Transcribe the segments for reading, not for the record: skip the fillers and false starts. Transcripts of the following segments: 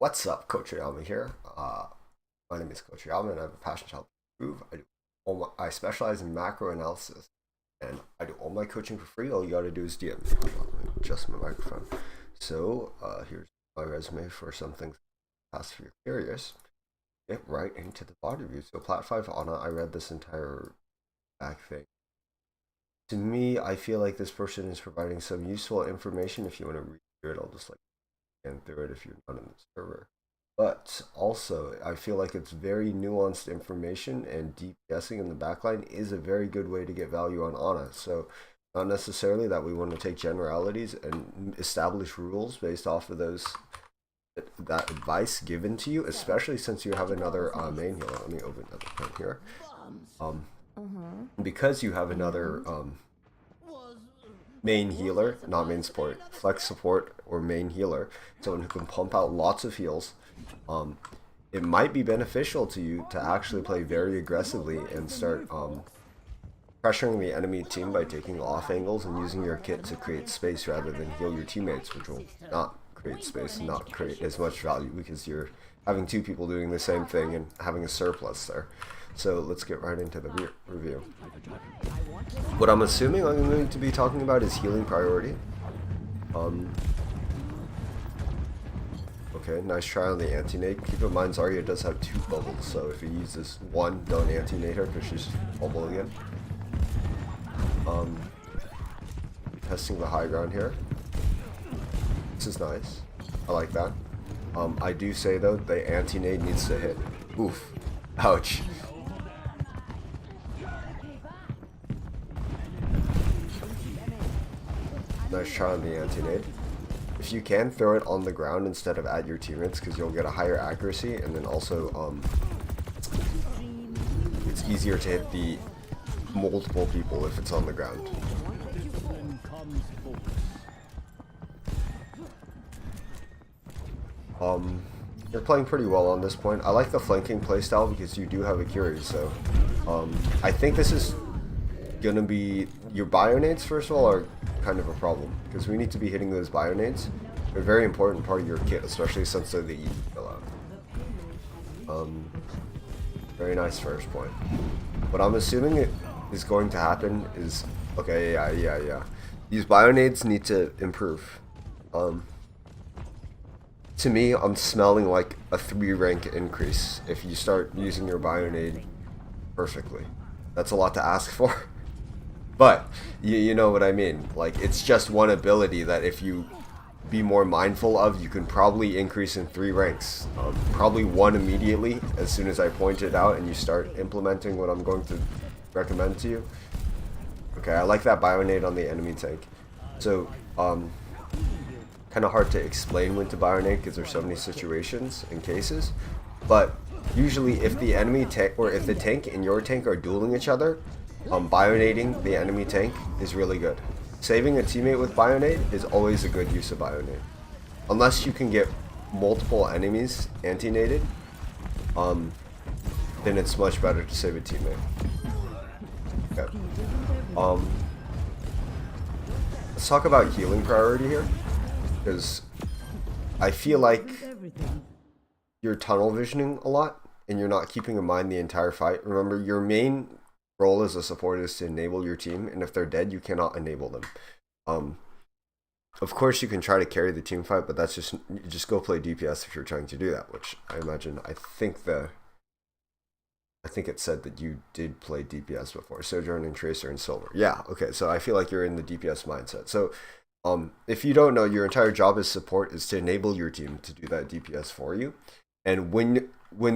What's up, Coach Oyama here. My name is Coach Oyama, and I have a passion to help improve. I specialize in macro analysis, and I do all my coaching for free. All you gotta do is DM me. Hold on, let me adjust my microphone. So here's my resume for some things past if you're curious. Get right into the VOD review. So Plat 5 Anna, I read this entire back thing. To me, I feel like this person is providing some useful information. If you want to read through it, I'll just scan through it if you're not in the server. But also, I feel like it's very nuanced information, and deep guessing in the backline is a very good way to get value on Ana. So not necessarily that we want to take generalities and establish rules based off of that advice given to you, especially since you have another main healer. Let me open another pen here. Because you have another main healer, not main support, flex support or main healer, someone who can pump out lots of heals, it might be beneficial to you to actually play very aggressively and start pressuring the enemy team by taking off angles and using your kit to create space rather than heal your teammates, which will not create space and not create as much value because you're having two people doing the same thing and having a surplus there. So let's get right into the review. What I'm assuming I'm going to be talking about is healing priority. Okay, nice try on the anti-nade. Keep in mind Zarya does have 2 bubbles, so if you use this one, don't anti-nade her because she's bubbling in. Testing the high ground here. This is nice. I like that. I do say though, the anti-nade needs to hit. Oof. Ouch. Nice try on the anti-nade. If you can, throw it on the ground instead of at your teammates because you'll get a higher accuracy, and then also it's easier to hit the multiple people if it's on the ground. You're playing pretty well on this point. I like the flanking playstyle because you do have a Curie, so I think this is gonna be your bionades. First of all, are kind of a problem because we need to be hitting those bionades. They're a very important part of your kit, especially since they're the easy kill out. Very nice first point. What I'm assuming it is going to happen is, okay, yeah. These bionades need to improve. To me, I'm smelling like a 3 rank increase if you start using your bionade perfectly. That's a lot to ask for. But, you know what I mean. Like, it's just one ability that if you be more mindful of, you can probably increase in 3 ranks. Probably 1 immediately, as soon as I point it out and you start implementing what I'm going to recommend to you. Okay, I like that bionade on the enemy tank. So, kind of hard to explain when to bionade because there's so many situations and cases. But, usually if the enemy tank, or if the tank and your tank are dueling each other, bionading the enemy tank is really good. Saving a teammate with bionade is always a good use of bionade. Unless you can get multiple enemies anti-naded, then it's much better to save a teammate. Okay. Let's talk about healing priority here, because I feel like you're tunnel visioning a lot and you're not keeping in mind the entire fight. Remember, your main role as a support is to enable your team, and if they're dead, you cannot enable them. Of course, you can try to carry the team fight, but that's just go play DPS if you're trying to do that. Which I imagine, I think it said that you did play DPS before, Sojourn and Tracer and Silver. Yeah, okay. So I feel like you're in the DPS mindset. So if you don't know, your entire job as support is to enable your team to do that DPS for you, and when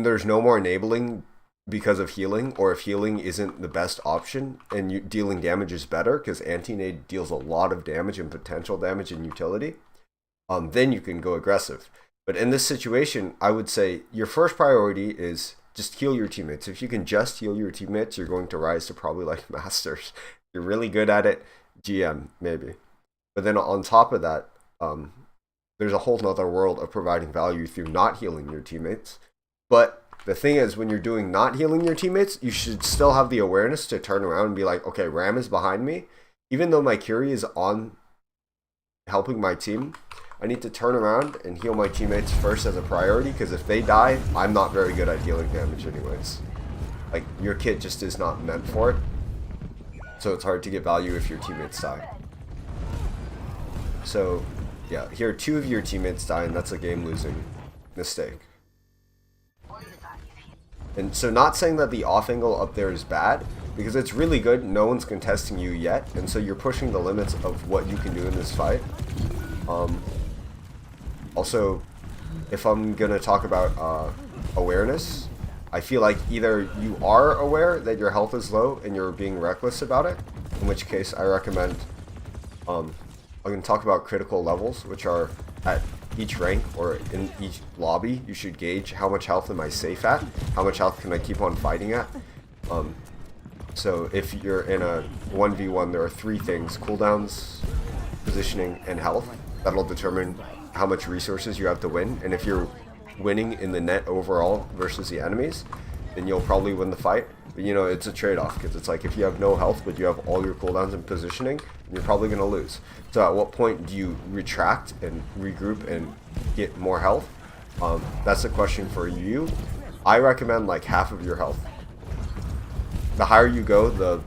there's no more enabling because of healing, or if healing isn't the best option and you dealing damage is better because anti-nade deals a lot of damage and potential damage and utility, then you can go aggressive. But in this situation, I would say your first priority is just heal your teammates. If you can just heal your teammates, you're going to rise to probably like Masters. You're really good at it, GM maybe. But then on top of that, there's a whole nother world of providing value through not healing your teammates. But the thing is, when you're doing not healing your teammates, you should still have the awareness to turn around and be like, okay, Ram is behind me. Even though my Curie is on helping my team, I need to turn around and heal my teammates first as a priority, because if they die, I'm not very good at healing damage anyways. Like, your kit just is not meant for it. So it's hard to get value if your teammates die. So, yeah, here 2 of your teammates die, and that's a game-losing mistake. And so not saying that the off angle up there is bad, because it's really good, no one's contesting you yet, and so you're pushing the limits of what you can do in this fight. Also, if I'm gonna talk about awareness, I feel like either you are aware that your health is low and you're being reckless about it, in which case I recommend, I'm going to talk about critical levels, which are at each rank or in each lobby. You should gauge how much health am I safe at, how much health can I keep on fighting at. So if you're in a 1v1, there are 3 things: cooldowns, positioning, and health. That'll determine how much resources you have to win, and if you're winning in the net overall versus the enemies, then you'll probably win the fight. But you know, it's a trade-off, because it's like if you have no health but you have all your cooldowns and positioning, you're probably going to lose. So at what point do you retract and regroup and get more health? That's a question for you. I recommend like half of your health. The higher you go, the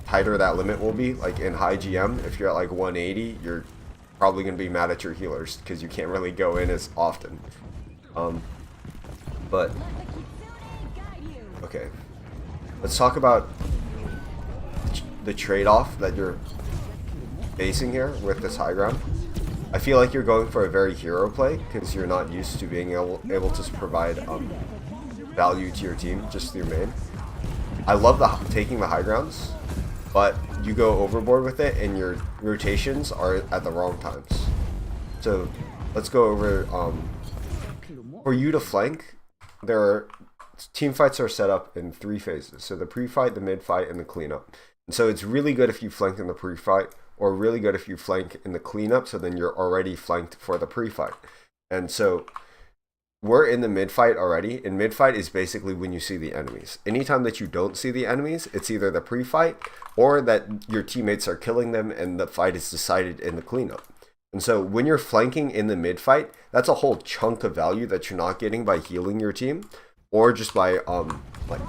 tighter that limit will be. Like in high GM, if you're at like 180, you're probably going to be mad at your healers because you can't really go in as often. But okay, let's talk about the trade-off that you're facing here with this high ground. I feel like you're going for a very hero play because you're not used to being able to provide value to your team just through main. I love taking the high grounds, but you go overboard with it and your rotations are at the wrong times. So let's go over, for you to flank, team fights are set up in 3 phases. So the pre-fight, the mid-fight, and the cleanup. And so it's really good if you flank in the pre-fight, or really good if you flank in the cleanup, so then you're already flanked for the pre-fight. And so we're in the mid-fight already, and mid-fight is basically when you see the enemies. Anytime that you don't see the enemies, it's either the pre-fight, or that your teammates are killing them and the fight is decided in the cleanup. And so when you're flanking in the mid-fight, that's a whole chunk of value that you're not getting by healing your team, or just by like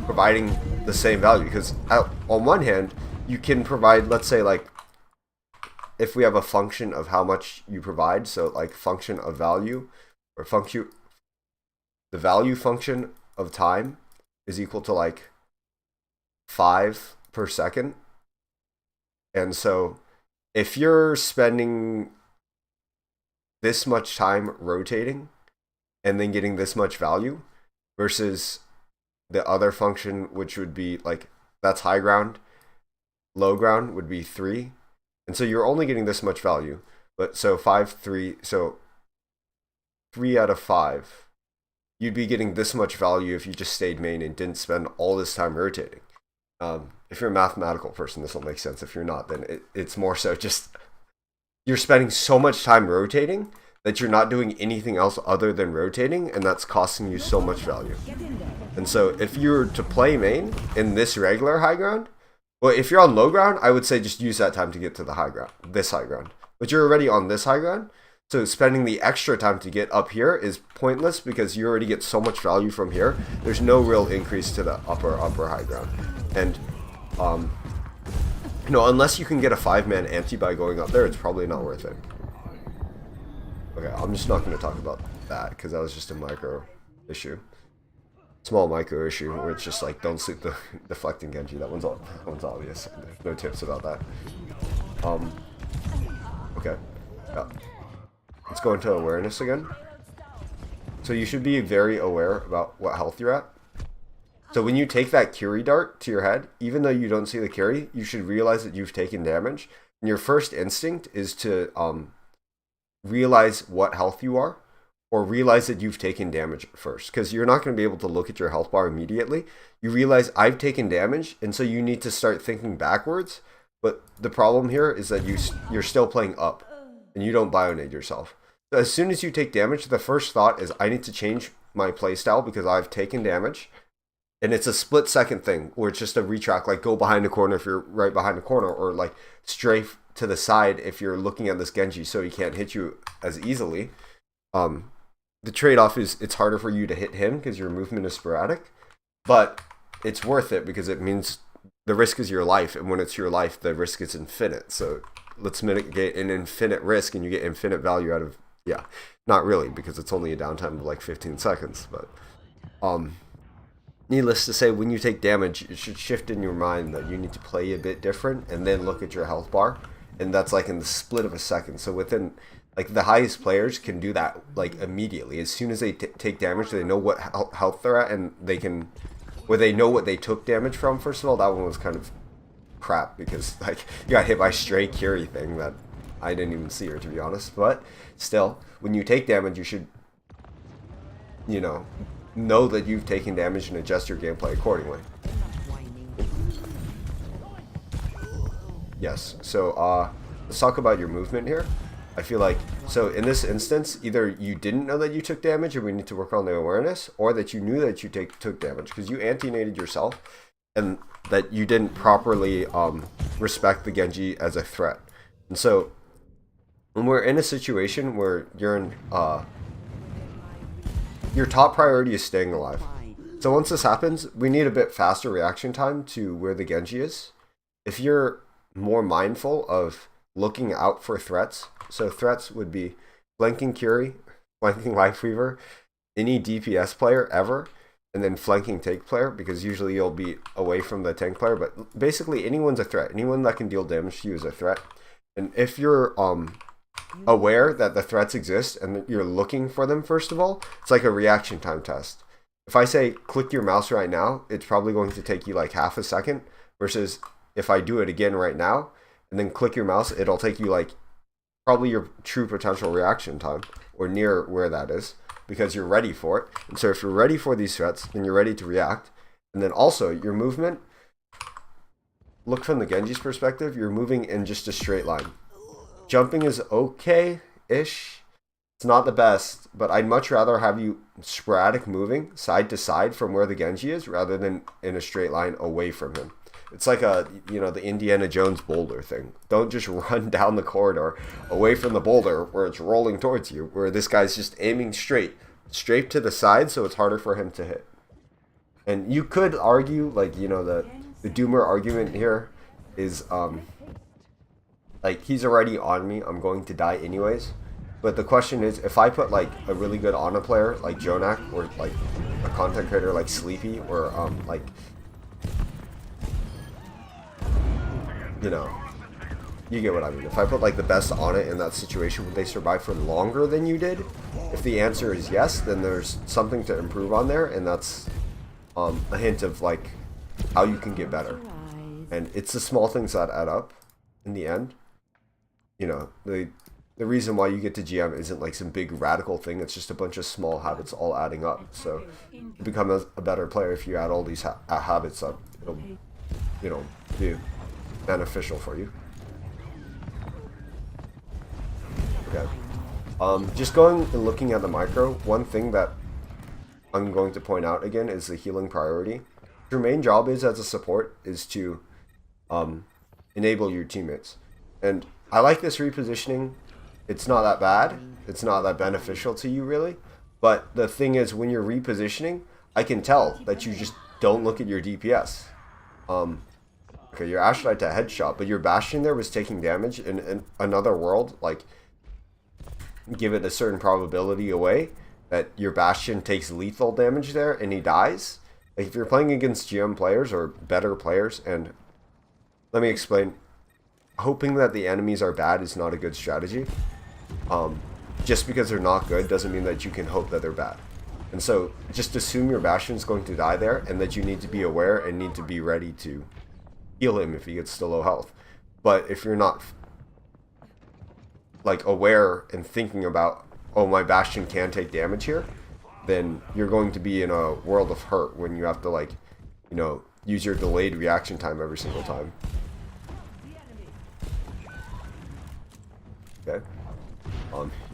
providing the same value. Because on one hand, you can provide, let's say, like, if we have a function of how much you provide, so like function of value, or the value function of time is equal to like 5 per second. And so if you're spending this much time rotating and then getting this much value versus the other function, which would be like, that's high ground, low ground would be 3. And so you're only getting this much value. But so 3 out of 5, you'd be getting this much value if you just stayed main and didn't spend all this time rotating. If you're a mathematical person, this will make sense. If you're not, then it's more so just you're spending so much time rotating that you're not doing anything else other than rotating, and that's costing you so much value. And so if you were to play main in this regular high ground, well, if you're on low ground, I would say just use that time to get to the high ground, this high ground. But you're already on this high ground, so spending the extra time to get up here is pointless because you already get so much value from here. There's no real increase to the upper high ground. And you know, unless you can get a 5-man anti by going up there, it's probably not worth it. Okay, I'm just not going to talk about that because that was just a micro issue. Small micro issue where it's just like, don't sleep the deflecting Genji. That one's obvious. There's no tips about that. Okay. Yeah. Let's go into awareness again. So you should be very aware about what health you're at. So when you take that Curie dart to your head, even though you don't see the Curie, you should realize that you've taken damage. And your first instinct is to realize what health you are, or realize that you've taken damage first. Because you're not going to be able to look at your health bar immediately. You realize I've taken damage, and so you need to start thinking backwards. But the problem here is that you're still playing up, and you don't bionade yourself. So as soon as you take damage, the first thought is I need to change my playstyle because I've taken damage. and it's a split second thing where it's just a retract, like go behind the corner if you're right behind the corner, or like strafe to the side if you're looking at this Genji so he can't hit you as easily. The trade-off is it's harder for you to hit him because your movement is sporadic, but it's worth it because it means the risk is your life, and when it's your life, the risk is infinite. So let's mitigate an infinite risk, and you get infinite value out of, yeah, not really, because it's only a downtime of like 15 seconds, but needless to say, when you take damage, it should shift in your mind that you need to play a bit different, and then look at your health bar, and that's like in the split of a second. So within, like, the highest players can do that like immediately. As soon as they take damage, they know what health they're at, and they can, where they know what they took damage from. First of all, that one was kind of crap because like you got hit by stray Curie thing that I didn't even see her, to be honest. But still, when you take damage, you should, you know that you've taken damage and adjust your gameplay accordingly. Yes, so let's talk about your movement here. I feel like, so in this instance, either you didn't know that you took damage and we need to work on the awareness, or that you knew that you took damage because you anti-nated yourself, and that you didn't properly respect the Genji as a threat. And so when we're in a situation where you're in, your top priority is staying alive. So once this happens, we need a bit faster reaction time to where the Genji is. If you're more mindful of looking out for threats, so threats would be flanking Curie, flanking Lifeweaver, any DPS player ever, and then flanking tank player, because usually you'll be away from the tank player, but basically anyone's a threat. Anyone that can deal damage to you is a threat. And if you're aware that the threats exist and you're looking for them, first of all, it's like a reaction time test. If I say click your mouse right now, it's probably going to take you like half a second, versus if I do it again right now and then click your mouse, it'll take you like probably your true potential reaction time, or near where that is, because you're ready for it. And so if you're ready for these threats, then you're ready to react. And then also your movement, look from the Genji's perspective, you're moving in just a straight line. Jumping is okay-ish. It's not the best, but I'd much rather have you sporadic moving side to side from where the Genji is, rather than in a straight line away from him. It's like a, the Indiana Jones boulder thing. Don't just run down the corridor away from the boulder where it's rolling towards you, where this guy's just aiming straight to the side, so it's harder for him to hit. And you could argue, like, the Doomer argument here is, like, he's already on me, I'm going to die anyways. But the question is, if I put like a really good Ana player like Jonak, or like a content creator like Sleepy, or like, you get what I mean. If I put like the best Ana in that situation, would they survive for longer than you did? If the answer is yes, then there's something to improve on there, and that's a hint of like how you can get better. And it's the small things that add up in the end. The reason why you get to GM isn't like some big radical thing. It's just a bunch of small habits all adding up. So you become a better player if you add all these habits up. It'll, be beneficial for you. Okay. Just going and looking at the micro, one thing that I'm going to point out again is the healing priority. Your main job is, as a support, is to enable your teammates. And I like this repositioning. It's not that bad. It's not that beneficial to you, really. But the thing is, when you're repositioning, I can tell that you just don't look at your DPS. Okay, your Ashe died to a headshot, but your Bastion there was taking damage in another world. Like, give it a certain probability away that your Bastion takes lethal damage there and he dies. Like, if you're playing against GM players or better players, and let me explain. Hoping that the enemies are bad is not a good strategy. Just because they're not good doesn't mean that you can hope that they're bad. And so just assume your Bastion's going to die there, and that you need to be aware and need to be ready to heal him if he gets to low health. But if you're not like aware and thinking about, oh, my Bastion can take damage here, then you're going to be in a world of hurt when you have to, like, use your delayed reaction time every single time. Okay.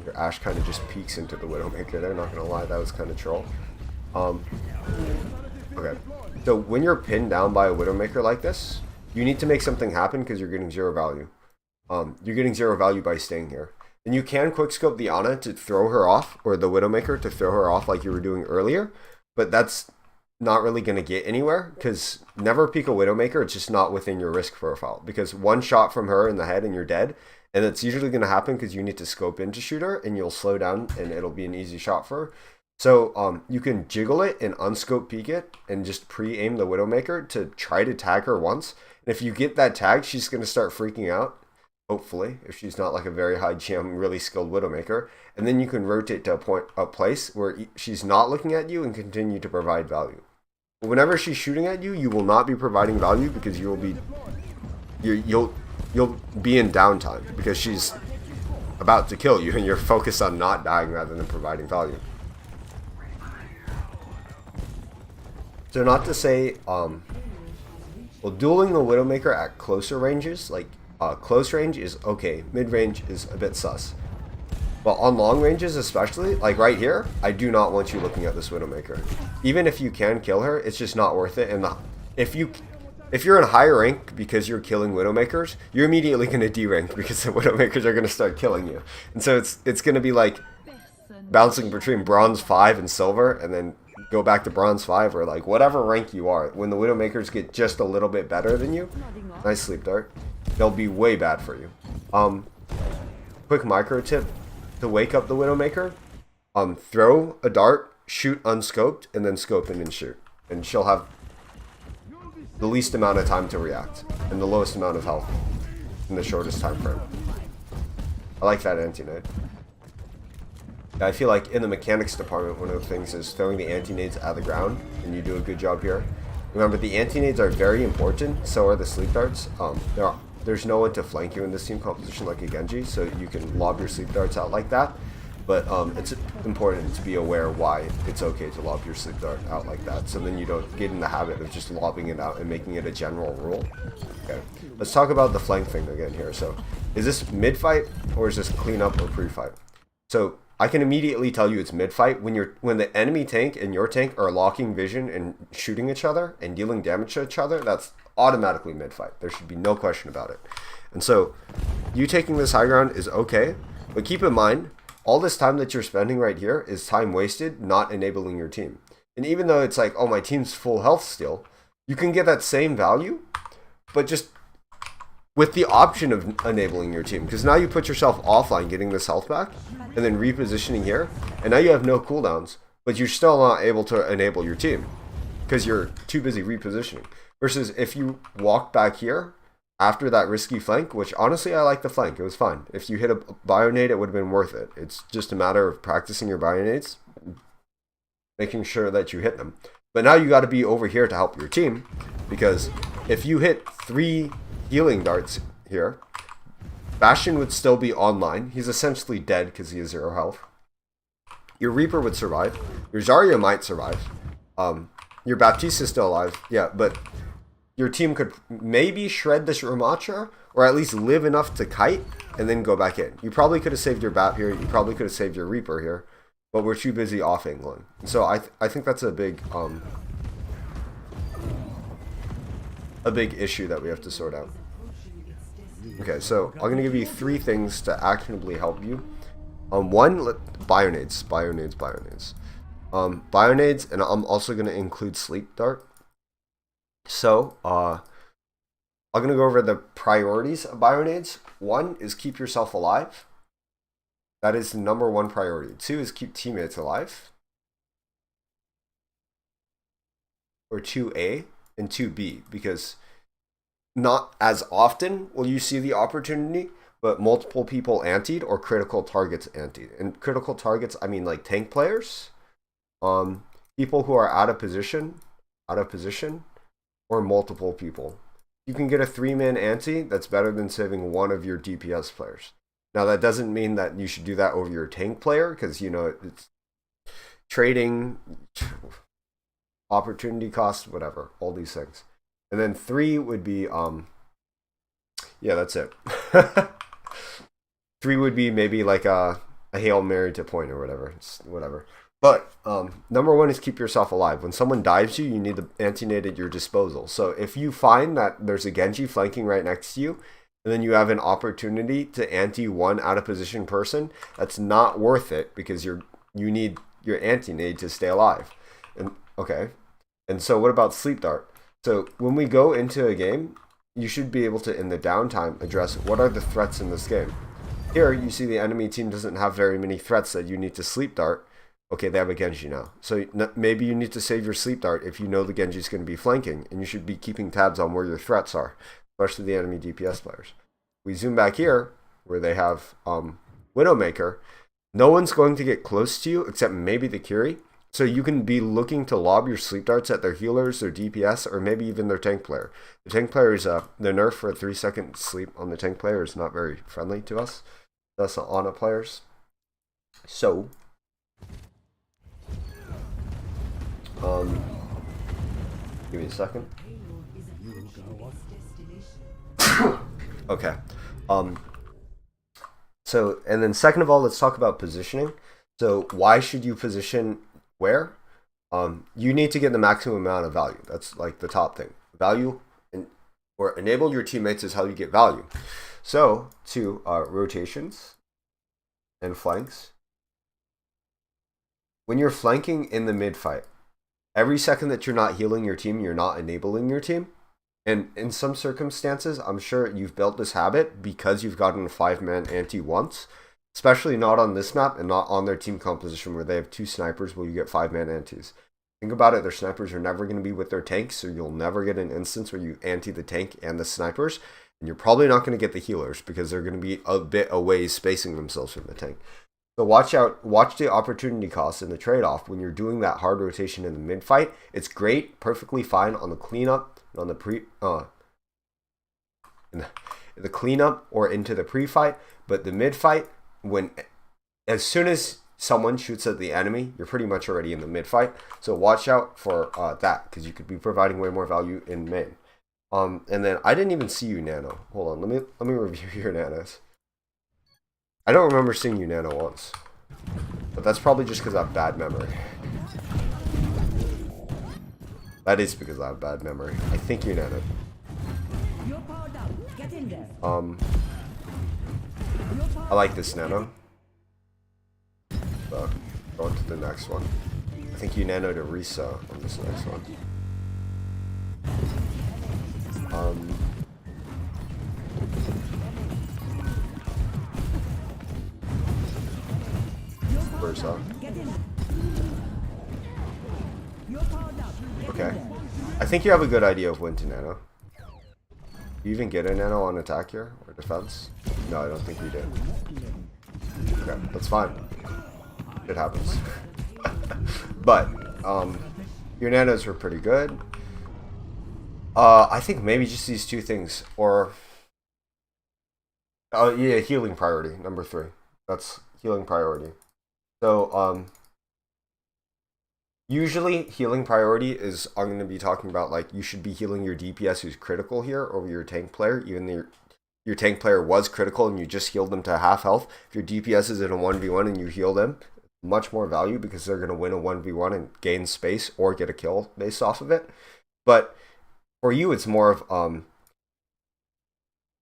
Your Ashe kind of just peeks into the Widowmaker there, not gonna lie, that was kind of troll. Okay. So when you're pinned down by a Widowmaker like this, you need to make something happen because you're getting 0 value. You're getting 0 value by staying here. And you can quickscope the Ana to throw her off, or the Widowmaker to throw her off like you were doing earlier, but that's not really going to get anywhere, because never peek a Widowmaker. It's just not within your risk profile, because one shot from her in the head and you're dead, and it's usually going to happen because you need to scope in to shoot her, and you'll slow down and it'll be an easy shot for her. So you can jiggle it and unscope peek it and just pre-aim the Widowmaker to try to tag her once. And if you get that tag, she's going to start freaking out, hopefully, if she's not like a very high GM, really skilled Widowmaker. And then you can rotate to a place where she's not looking at you and continue to provide value. But whenever she's shooting at you, you will not be providing value, because you'll be in downtime because she's about to kill you, and you're focused on not dying rather than providing value. So not to say, well, dueling the Widowmaker at closer ranges, like close range is okay, mid range is a bit sus. But on long ranges especially, like right here, I do not want you looking at this Widowmaker. Even if you can kill her, it's just not worth it. And if you're in higher rank because you're killing Widowmakers, you're immediately going to derank because the Widowmakers are going to start killing you. And so it's going to be like bouncing between bronze 5 and silver, and then go back to bronze 5, or like whatever rank you are. When the Widowmakers get just a little bit better than you, nice sleep dart, they'll be way bad for you. Quick micro tip to wake up the Widowmaker: throw a dart, shoot unscoped, and then scope in and shoot, and she'll have the least amount of time to react and the lowest amount of health in the shortest time frame. I like that anti-nade. I feel like in the mechanics department, one of the things is throwing the anti-nades at the ground, and you do a good job here. Remember, the anti-nades are very important, so are the sleep darts. There's no one to flank you in this team composition like a Genji, so you can lob your sleep darts out like that. But it's important to be aware why it's okay to lob your sleep dart out like that, so then you don't get in the habit of just lobbing it out and making it a general rule. Okay, let's talk about the flank thing again here. So, is this mid-fight, or is this cleanup or pre-fight? So, I can immediately tell you it's mid-fight when the enemy tank and your tank are locking vision and shooting each other and dealing damage to each other. That's automatically mid-fight. There should be no question about it. And so you taking this high ground is okay, but keep in mind, all this time that you're spending right here is time wasted not enabling your team. And even though it's like, oh, my team's full health still, you can get that same value, but just with the option of enabling your team, because now you put yourself offline getting this health back and then repositioning here, and now you have no cooldowns, but you're still not able to enable your team because you're too busy repositioning. Versus if you walk back here after that risky flank, which honestly I like the flank, it was fun. If you hit a bionade, it would have been worth it. It's just a matter of practicing your bionades, making sure that you hit them. But now you got to be over here to help your team, because if you hit 3 healing darts here, Bastion would still be online. He's essentially dead because he has 0 health. Your Reaper would survive. Your Zarya might survive. Your Baptiste is still alive. Yeah, but your team could maybe shred this Ramattra, or at least live enough to kite, and then go back in. You probably could have saved your Bat here. You probably could have saved your Reaper here. But we're too busy off-angling. So I think that's a big issue that we have to sort out. Okay, so I'm going to give you 3 things to actionably help you. One, bionades. Bionades, and I'm also going to include sleep dart. So, I'm going to go over the priorities of bionades. 1 is keep yourself alive. That is the number 1 priority. 2 is keep teammates alive. Or 2A and 2B, because not as often will you see the opportunity, but multiple people antied or critical targets antied. And critical targets, I mean like tank players, people who are out of position, or multiple people. You can get a 3-man anti that's better than saving one of your DPS players. Now that doesn't mean that you should do that over your tank player, because you know it's trading, opportunity cost, whatever, all these things. And then 3 would be yeah, that's it. 3 would be maybe like a Hail Mary to point or whatever. It's whatever. But number one is keep yourself alive. When someone dives you, you need the anti-nade at your disposal. So if you find that there's a Genji flanking right next to you, and then you have an opportunity to anti one out of position person, that's not worth it because you need your anti-nade to stay alive. And okay. And so what about sleep dart? So when we go into a game, you should be able to, in the downtime, address what are the threats in this game. Here, you see the enemy team doesn't have very many threats that you need to sleep dart. Okay, they have a Genji now. So maybe you need to save your sleep dart if you know the Genji is going to be flanking, and you should be keeping tabs on where your threats are, especially the enemy DPS players. We zoom back here, where they have Widowmaker. No one's going to get close to you except maybe the Curie. So you can be looking to lob your sleep darts at their healers, their DPS, or maybe even their tank player. The tank player is the nerf for a 3-second sleep on the tank player is not very friendly to us. That's the Ana players. So give me a second. Okay. So, and then second of all, let's talk about positioning. So why should you position where? You need to get the maximum amount of value. That's like the top thing. Value or enable your teammates is how you get value. So to rotations and flanks. When you're flanking in the mid fight, every second that you're not healing your team, you're not enabling your team. And in some circumstances, I'm sure you've built this habit because you've gotten a 5-man anti once, especially not on this map and not on their team composition where they have 2 snipers where you get 5-man antis. Think about it, their snipers are never going to be with their tanks, so you'll never get an instance where you anti the tank and the snipers, and you're probably not going to get the healers because they're going to be a bit away spacing themselves from the tank. So watch the opportunity cost and the trade-off when you're doing that hard rotation in the mid fight. It's great, perfectly fine on the cleanup, on the in the cleanup or into the pre-fight, but the mid fight, as soon as someone shoots at the enemy, you're pretty much already in the mid fight. So watch out for that because you could be providing way more value in main. And then I didn't even see you, Nano. Hold on, let me review your nanos. I don't remember seeing you Nano once, but that's probably just because I have bad memory. That is because I have bad memory. I think you Nano. I like this Nano. So, going to the next one. I think you Nanoed a Risa on this next one. Where's that? Okay. I think you have a good idea of when to nano. Do you even get a nano on attack here? Or defense? No, I don't think you did. Okay, that's fine. It happens. But, your nanos were pretty good. I think maybe just these 2 things. Or, yeah, healing priority, number 3. That's healing priority. So, usually healing priority is, I'm going to be talking about, like, you should be healing your DPS who's critical here over your tank player, even though your tank player was critical and you just healed them to half health. If your DPS is in a 1v1 and you heal them, much more value because they're going to win a 1v1 and gain space or get a kill based off of it. But for you, it's more of,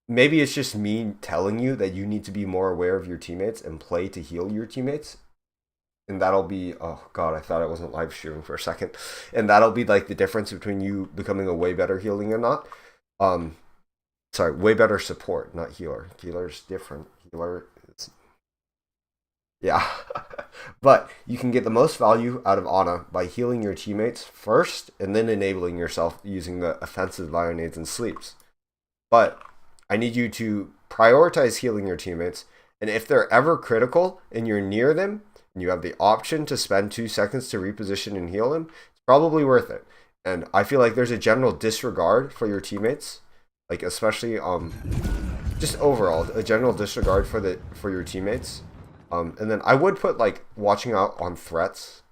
maybe it's just me telling you that you need to be more aware of your teammates and play to heal your teammates. And that'll be, oh god, I thought I wasn't live streaming for a second. And that'll be like the difference between you becoming a way better healing or not. Sorry, way better support, not healer. Healer's different. Healer is, yeah. But you can get the most value out of Ana by healing your teammates first and then enabling yourself using the offensive Violades and sleeps. But I need you to prioritize healing your teammates. And if they're ever critical and you're near them, you have the option to spend 2 seconds to reposition and heal them, it's probably worth it. And I feel like there's a general disregard for your teammates, like especially just overall a general disregard for your teammates. And then I would put like watching out on threats,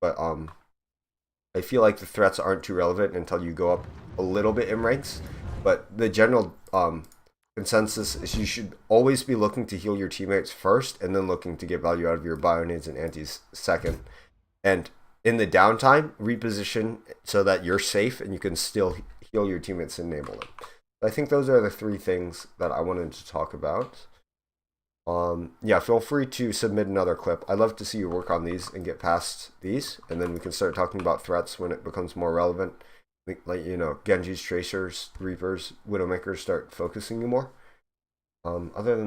but I feel like the threats aren't too relevant until you go up a little bit in ranks. But the general consensus is you should always be looking to heal your teammates first and then looking to get value out of your Bionades and Antis second. And in the downtime, reposition so that you're safe and you can still heal your teammates and enable them. I think those are the 3 things that I wanted to talk about. Yeah, feel free to submit another clip. I'd love to see you work on these and get past these, and then we can start talking about threats when it becomes more relevant. Like, you know, Genji's, Tracers, Reapers, Widowmakers start focusing you more. Other than